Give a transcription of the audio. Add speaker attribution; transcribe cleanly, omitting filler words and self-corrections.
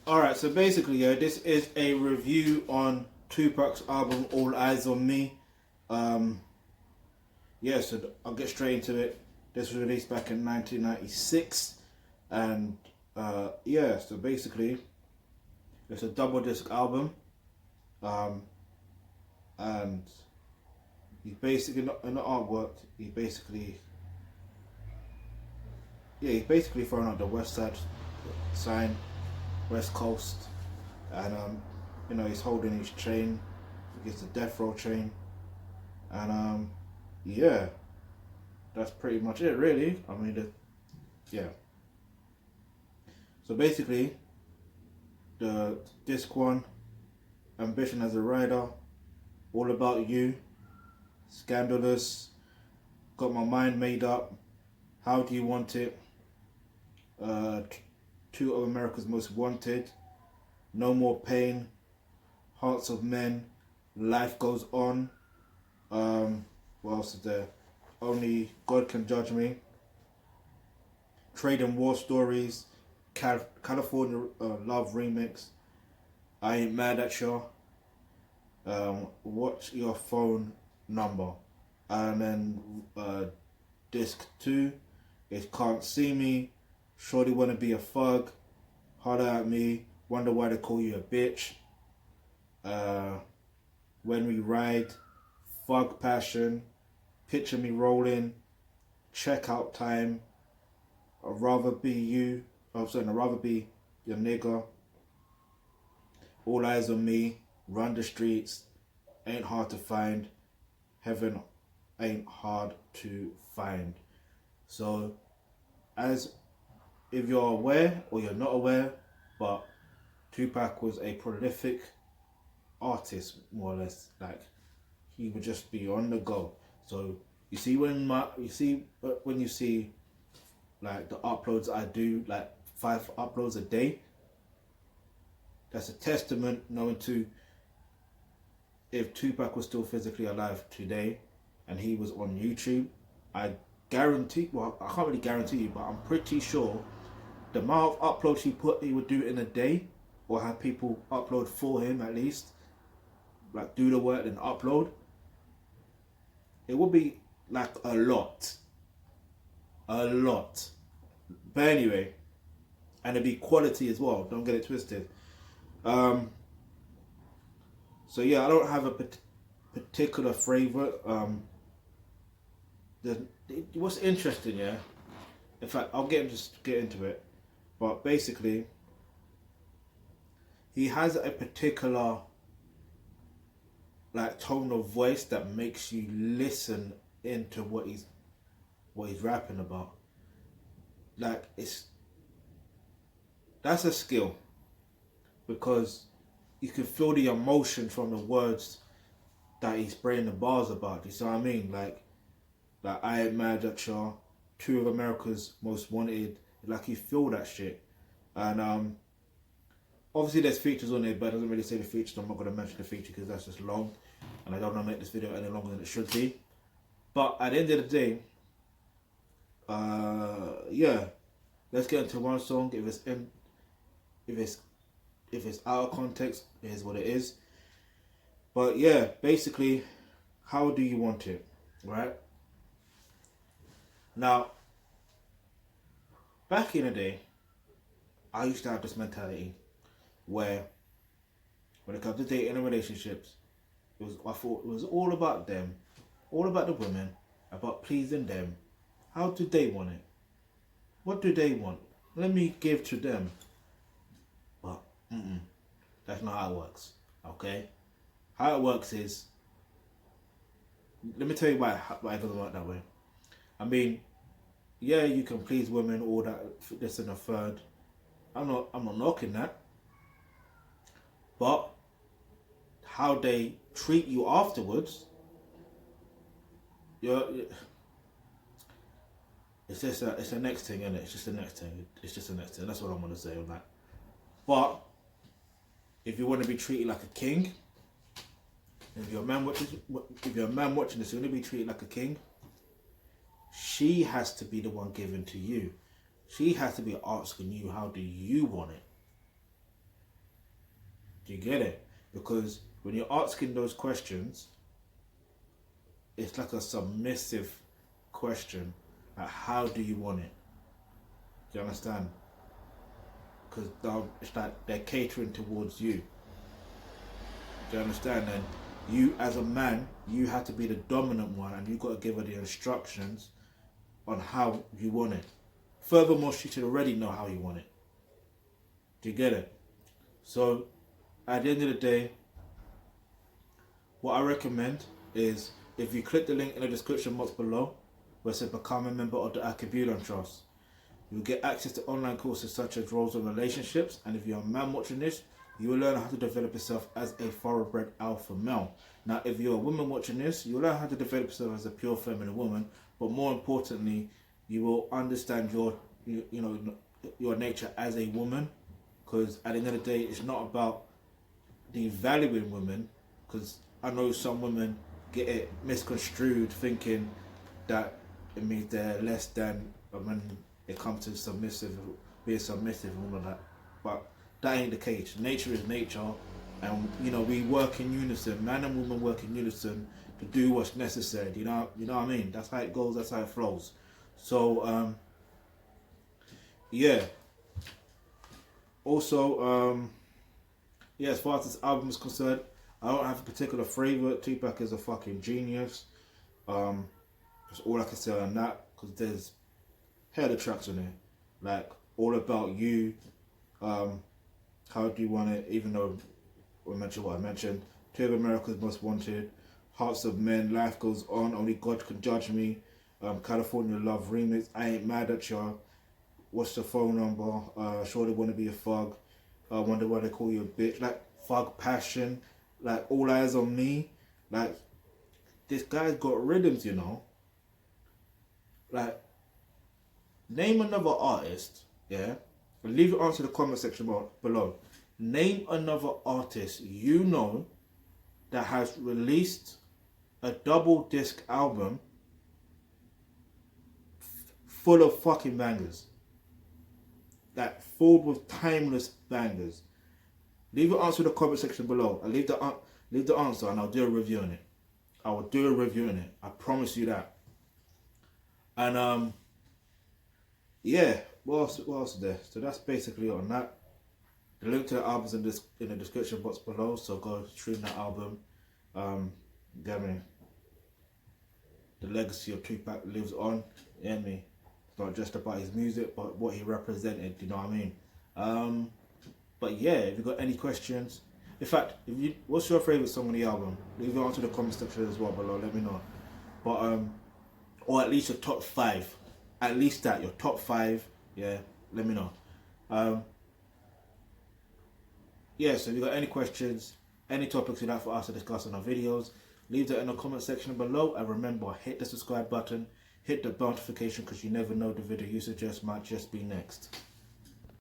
Speaker 1: Alright, so basically, yeah, this is a review on Tupac's album All Eyez on Me. Um, yeah, so I'll get straight into it. This was released back in 1996, and yeah, so basically, it's a double disc album, um, and he basically in the artwork, he's basically throwing out the West Side sign, West Coast, and he's holding his chain, it's a death row chain, and yeah, that's pretty much it, really. I mean, yeah. So basically, the disc one, Ambition as a Rider, All About You, Scandalous, Got My Mind Made Up, How Do You Want It, Two of America's Most Wanted, No More Pain, Hearts of Men, Life Goes On, what else is there? Only God Can Judge Me, Trade and War Stories, California Love Remix, I Ain't Mad at Ya, Watch Your Phone Number, and then disc 2 is Can't See Me, Shorty Wanna Be a Thug, Holler at Me, Wonder Why They Call You a Bitch, When We Ride, Thug Passion, Picture Me Rolling, Checkout Time, I'd Rather Be You, I'd Rather Be Your Nigga, All Eyez on Me, Run the Streets, Ain't Hard to Find, Heaven Ain't Hard to Find. So, as if you're aware or you're not aware, but Tupac was a prolific artist, more or less. Like, he would just be on the go. So you see when you see like the uploads I do, like 5 uploads a day, that's a testament knowing to if Tupac was still physically alive today and he was on YouTube, I guarantee, well, I can't really guarantee you, but I'm pretty sure the amount of uploads he would do in a day, or have people upload for him at least, like do the work and upload, it would be like a lot. But anyway, and it'd be quality as well, don't get it twisted. So yeah, I don't have a particular favorite. What's interesting, yeah, in fact, I'll get into it, but basically he has a particular like tone of voice that makes you listen into what he's rapping about. Like, that's a skill, because you can feel the emotion from the words that he's spraying the bars about. You see what I mean? Like I Ain't Mad at Ya, Two of America's Most Wanted. Like, you feel that shit, and obviously there's features on it, but it doesn't really say the features. I'm not going to mention the feature because that's just long, and I don't want to make this video any longer than it should be. But at the end of the day, yeah, let's get into one song. If it's out of context, it is what it is. But yeah, basically, How Do You Want It, right? Now, back in the day, I used to have this mentality where, when it comes to dating and relationships, I thought it was all about them, all about the women, about pleasing them. How do they want it? What do they want? Let me give to them. But that's not how it works. Okay? How it works is, let me tell you why it doesn't work that way. I mean, yeah, you can please women, all that, this and the third. I'm not knocking that. But how they treat you afterwards, it's the next thing, isn't it? It's just the next thing. That's what I'm gonna say on that. But if you want to be treated like a king, if you're a man watching this, you want to be treated like a king. She has to be the one giving to you. She has to be asking you, how do you want it? Do you get it? Because when you're asking those questions, it's like a submissive question. Like, how do you want it? Do you understand? Because it's like they're catering towards you. Do you understand? And you, as a man, you have to be the dominant one, and you've got to give her the instructions on how you want it. Furthermore, she should already know how you want it. Do you get it? So, at the end of the day, what I recommend is if you click the link in the description box below, where it says become a member of the Thealkebulantrust, you'll get access to online courses such as roles and relationships. And if you're a man watching this, you will learn how to develop yourself as a thoroughbred alpha male. Now, if you're a woman watching this, you'll learn how to develop yourself as a pure feminine woman. But more importantly, you will understand your nature as a woman. Because at the end of the day, it's not about devaluing women. Because I know some women get it misconstrued, thinking that it means they're less than when it comes to being submissive and all of that. But that ain't the case. Nature is nature, and we work in unison. Man and woman work in unison to do what's necessary. You know what I mean? That's how it goes. That's how it flows. So yeah. Also, yeah, as far as this album is concerned, I don't have a particular favorite. Tupac is a fucking genius. That's all I can say on that, because there's hell of tracks on there, like All About You, How Do You Want It, even though I mentioned what I mentioned, Two of America's Most Wanted, Hearts of Men, Life Goes On, Only God Can Judge Me, California Love Remix, I Ain't Mad At Ya, What's the Phone Number, Sure They Wanna Be a Thug, Wonder Why They Call You a Bitch, like Thug Passion, like All Eyes on Me, like this guy's got rhythms, like name another artist, yeah, and leave your answer in the comment section below. Name another artist that has released a double disc album full of fucking bangers, like filled with timeless bangers. Leave your answer in the comment section below. I'll leave the answer, and I'll do a review on it. I will do a review on it. I promise you that. And yeah, what else is there? So that's basically it on that. The link to the album's in the description box below, so go stream that album. Get me. The legacy of Tupac lives on. You get me? It's not just about his music, but what he represented. You know what I mean? But yeah, if you've got any questions, in fact, what's your favorite song on the album? Leave it onto the comment section as well below. Let me know. But or at least your top 5. At least that, your top 5. Yeah, let me know. Yeah, so if you've got any questions, any topics you'd like for us to discuss in our videos, leave that in the comment section below. And remember, hit the subscribe button, hit the notification, because you never know, the video you suggest might just be next.